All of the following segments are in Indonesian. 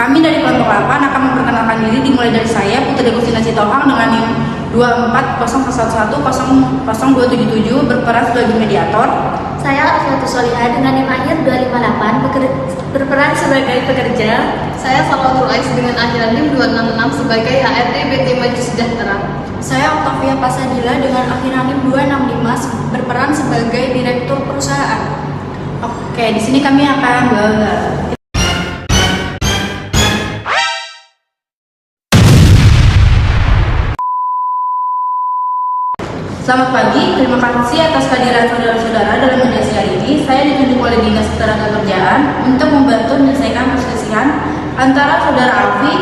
Kami dari kelompok 8 akan memperkenalkan diri dimulai dari saya, Putri Agustina Sitohang dengan NIM 24011100277 berperan sebagai mediator. Saya Alfiatus Solihah dengan NIM akhir 258 berperan sebagai pekerja. Saya Salwatul Ais dengan akhiran NIM 266 sebagai HRD PT Maju Sejahtera. Saya Octavia Pasadila dengan akhiran NIM 265 berperan sebagai direktur perusahaan. Oke, di sini kami akan Selamat pagi, terima kasih atas kehadiran saudara-saudara dalam mediasi hari ini. Saya ditunjuk oleh Dinas Ketenagakerjaan untuk membantu menyelesaikan perselisihan antara saudara Alfi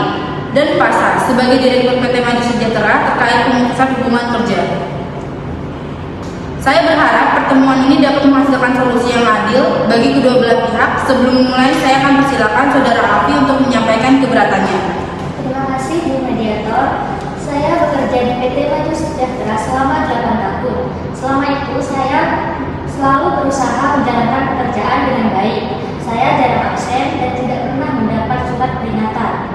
dan Pasar sebagai Direktur PT Maju Sejahtera terkait pemutusan hubungan kerja. Saya berharap pertemuan ini dapat menghasilkan solusi yang adil bagi kedua belah pihak. Sebelum memulai, saya akan persilakan saudara Alfi untuk menyampaikan keberatannya. Terima kasih Bu Mediator. Saya bekerja di PT Maju Sejahtera selama 8 tahun. Selama itu saya selalu berusaha menjalankan pekerjaan dengan baik. Saya jarang absen dan tidak pernah mendapat surat peringatan.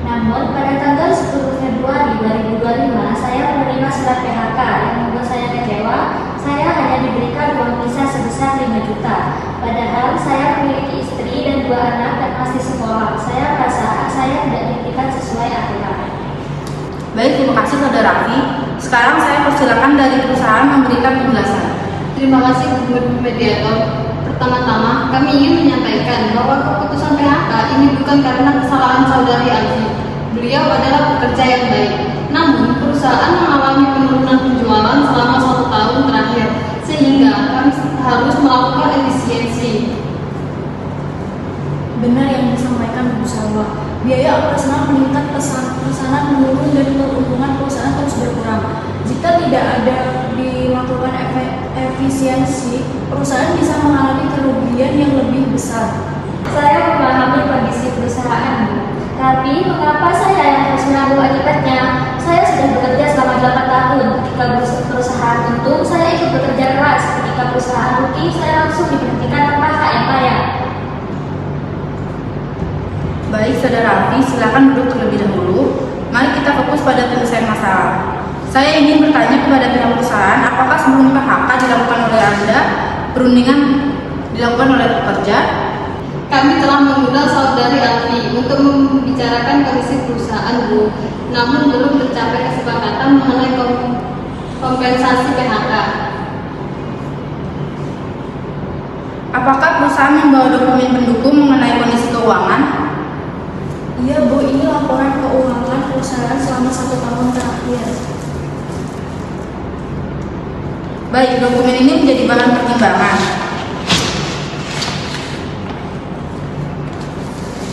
Namun pada tanggal 10 Februari 2025 saya menerima surat PHK yang membuat saya kecewa. Saya hanya diberikan uang visa sebesar 5 juta. Padahal saya memiliki istri dan 2 anak dan masih sekolah. Saya merasa hak saya tidak diberikan sesuai aturan. Baik, terima kasih saudara Alfi. Sekarang saya persilakan dari perusahaan memberikan penjelasan. Terima kasih Bu Mediator. Pertama-tama, kami ingin menyampaikan bahwa keputusan PHK ini bukan karena kesalahan saudari Alfi. Beliau adalah pekerja yang baik. Namun, perusahaan mengalami penurunan penjualan selama 1 tahun terakhir, sehingga kami harus melakukan efisiensi. Benar yang disampaikan Bu Salwa. Biaya operasional meningkat, pesanan menurun dan keuntungan perusahaan terus berkurang. Jika tidak ada dilakukan efisiensi, perusahaan bisa mengalami kerugian yang lebih besar. Saya memahami kondisi perusahaan, tapi mengapa saya yang harus menanggung akibatnya? Saya sudah bekerja selama 8 tahun. Ketika perusahaan untung, saya ikut bekerja keras. Ketika perusahaan rugi, saya langsung diberhentikan tanpa hak yang layak. Baik, saudara Alfi, silakan duduk terlebih dahulu. Mari kita fokus pada penyelesaian masalah. Saya ingin bertanya kepada pihak perusahaan, apakah sebelum PHK dilakukan oleh Anda, perundingan dilakukan oleh pekerja? Kami telah mengundang saudari Alfi untuk membicarakan kondisi perusahaan, Bu. Namun belum tercapai kesepakatan mengenai kompensasi PHK. Apakah perusahaan membawa dokumen pendukung mengenai kondisi keuangan? Iya Bu, ini laporan keuangan perusahaan selama 1 tahun terakhir. Baik, dokumen ini menjadi bahan pertimbangan.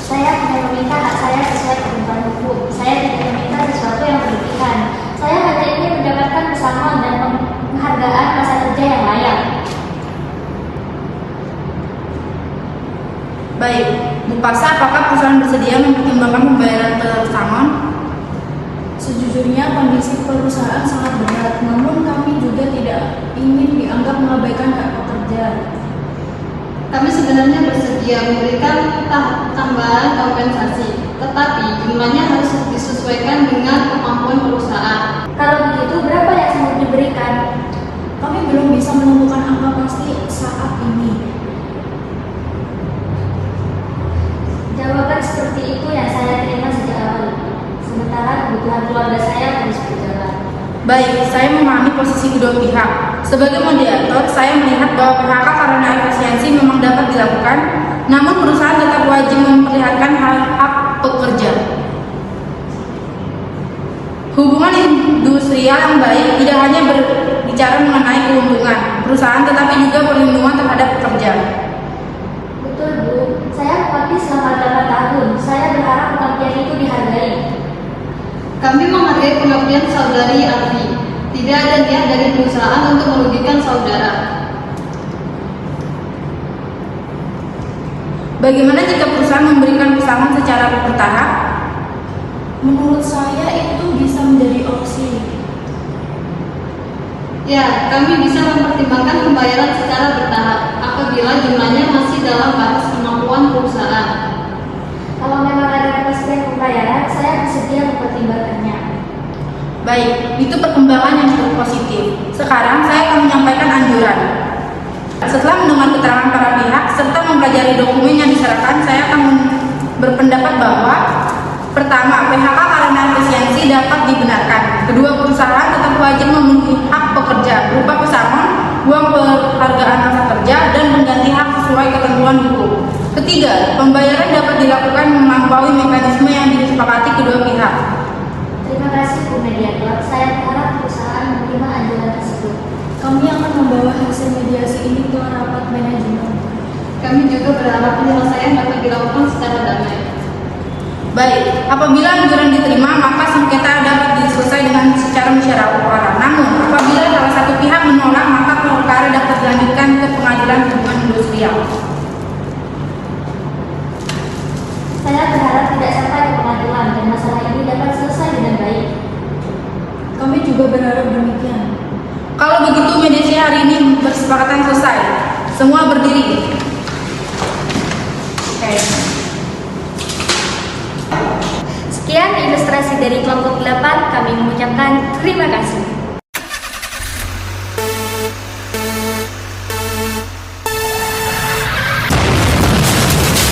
Saya hanya meminta hak saya sesuai ketentuan hukum. Saya tidak meminta sesuatu yang berlebihan. Saya hanya ingin mendapatkan pesangon dan penghargaan masa kerja yang layak. Baik, Bu Pasar, apakah perusahaan bersedia mempertimbangkan pembayaran pesangon? Sejujurnya kondisi perusahaan sangat berat, namun kami juga tidak ingin dianggap mengabaikan hak pekerja. Kami sebenarnya bersedia memberikan tambahan kompensasi, tetapi jumlahnya harus disesuaikan dengan kemampuan perusahaan. Kalau begitu, berapa yang sanggup diberikan? Kami belum bisa menemukan angka pasti saat ini. Jawaban seperti itu yang saya terima sejak awal. Sementara kebutuhan keluarga saya terus berjalan. Baik, saya memahami posisi kedua pihak. Sebagai mediator, saya melihat bahwa PHK karena efisiensi memang dapat dilakukan, namun perusahaan tetap wajib memperlihatkan hak pekerja. Hubungan industrial yang baik tidak hanya berbicara mengenai keuntungan perusahaan, tetapi juga perlindungan terhadap pekerja. Betul Bu, saya mengabdi selama 8 tahun. Saya berharap pengabdian itu dihargai. Kami menghargai pengabdian saudari Alfi. Tidak ada niat dari perusahaan untuk merugikan saudara. Bagaimana jika perusahaan memberikan pesangon secara bertahap? Menurut saya itu bisa menjadi opsi. Ya, kami bisa mempertimbangkan pembayaran secara bertahap apabila jumlahnya masih dalam batas kemampuan perusahaan. Kalau memang ada kepastian pembayaran, saya bersedia mempertimbangkannya. Baik, itu perkembangan yang cukup positif. Sekarang saya akan menyampaikan anjuran. Setelah mendengar keterangan para pihak serta mempelajari dokumen yang diserahkan, saya akan berpendapat bahwa pertama, PHK karena efisiensi dapat dibenarkan. Kedua, perusahaan tetap wajib memenuhi hak pekerja berupa pesangon, uang penghargaan masa kerja, dan mengganti hak sesuai ketentuan hukum. Ketiga, pembayaran dapat dilakukan melampaui mekanisme yang disepakati kedua pihak. Terima kasih Bu Mediator, saya berharap perusahaan menerima anjuran tersebut. Kami akan membawa hasil mediasi ini ke rapat manajemen. Kami juga berharap penyelesaian dapat dilakukan secara damai. Baik, apabila anjuran diterima, maka sengketa dapat diselesaikan dengan secara musyawarah. Namun, apabila salah satu pihak menolak, maka perkara dapat dilanjutkan ke pengadilan hubungan industrial. Saya berharap tidak sampai ke pengadilan dan masalah ini dapat selesai dengan baik. Kami juga berharap demikian. Kalau begitu, mediasi hari ini bersepakatan selesai. Semua berdiri. Oke. Sekian ilustrasi dari kelompok 8, kami mengucapkan terima kasih.